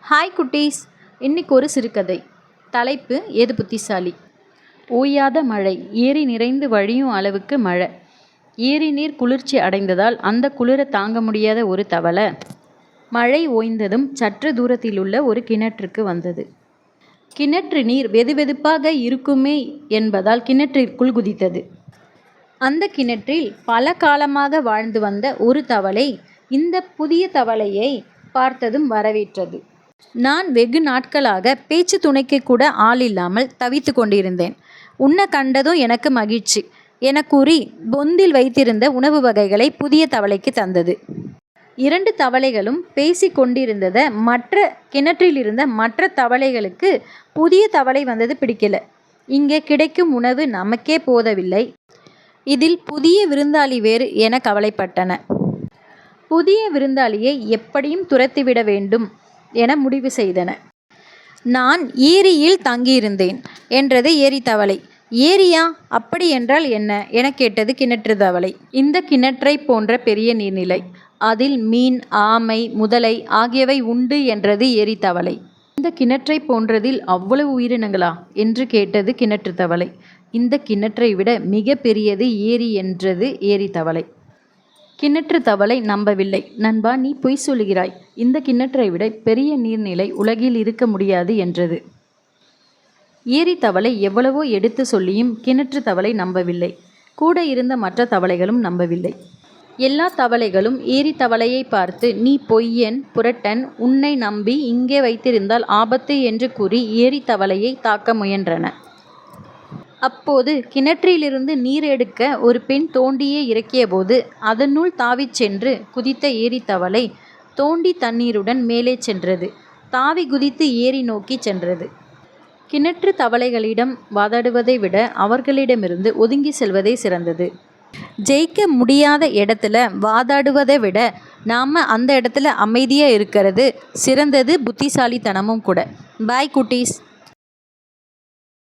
Hi குட்டீஸ், இன்னைக்கு ஒரு சிறுகதை. தலைப்பு எது புத்திசாலி. ஓயாத மழை, ஏரி நிறைந்து வழியும் அளவுக்கு மழை. ஏரி நீர் குளிர்ச்சி அடைந்ததால் அந்த குளிர தாங்க முடியாத ஒரு தவளை மழை ஓய்ந்ததும் சற்று தூரத்திலுள்ள ஒரு கிணற்றுக்கு வந்தது. கிணற்று நீர் வெதுவெதுப்பாக இருக்குமே என்பதால் கிணற்றிற்குள் குதித்தது. அந்த கிணற்றில் பல காலமாக வாழ்ந்து வந்த ஒரு தவளை இந்த புதிய தவளையை பார்த்ததும் வரவேற்றது. நான் வெகு நாட்களாக பேச்சு துணைக்கு கூட ஆள் இல்லாமல் தவித்து கொண்டிருந்தேன். உன்னை கண்டதும் எனக்கு மகிழ்ச்சி என கூறி பொந்தில் வைத்திருந்த உணவு வகைகளை புதிய தவளைக்கு தந்தது. 2 தவளைகளும் பேசி கொண்டிருந்ததை கிணற்றில் இருந்த மற்ற தவளைகளுக்கு புதிய தவளை வந்தது பிடிக்கல. இங்கே கிடைக்கும் உணவு நமக்கே போதவில்லை, இதில் புதிய விருந்தாளி வேறு என கவலைப்பட்டன. புதிய விருந்தாளியை எப்படியும் துரத்திவிட வேண்டும் என முடிவு செய்தன. நான் ஏரியில் தங்கியிருந்தேன் என்றது ஏரி தவளை. ஏரியா, அப்படி என்றால் என்ன என கேட்டது கிணற்று தவளை. இந்த கிணற்றை போன்ற பெரிய நீர்நிலை, அதில் மீன், ஆமை, முதலை ஆகியவை உண்டு என்றது ஏரி தவளை. இந்த கிணற்றை போன்றதில் அவ்வளவு உயிரினங்களா என்று கேட்டது கிணற்று தவளை. இந்த கிணற்றை விட மிக பெரியது ஏரி என்றது ஏரி தவளை. கிணற்று தவளை நம்பவில்லை. நண்பா, நீ பொய் சொல்லுகிறாய், இந்த கிணற்றை விட பெரிய நீர்நிலை உலகில் இருக்க முடியாது என்றது. ஏரி தவளை எவ்வளவோ எடுத்து சொல்லியும் கிணற்று தவளை நம்பவில்லை. கூட இருந்த மற்ற தவளைகளும் நம்பவில்லை. எல்லா தவளைகளும் ஏரி தவளையை பார்த்து, நீ பொய்யன், புரட்டன், உன்னை நம்பி இங்கே வைத்திருந்தால் ஆபத்து என்று கூறி ஏரி தவளையை தாக்க முயன்றன. அப்போது கிணற்றிலிருந்து நீர் எடுக்க ஒரு பெண் தோண்டியை இறக்கிய போது அதனுள் தாவிச் சென்று குதித்த ஏரி தவளை தோண்டி தண்ணீருடன் மேலே சென்றது. தாவி குதித்து ஏரி நோக்கி சென்றது. கிணற்று தவளைகளிடம் வாதாடுவதை விட அவர்களிடமிருந்து ஒதுங்கி செல்வதே சிறந்தது. ஜெயிக்க முடியாத இடத்துல வாதாடுவதை விட நாம் அந்த இடத்துல அமைதியாக இருக்கிறது சிறந்தது, புத்திசாலித்தனமும் கூட. பாய் குட்டீஸ்.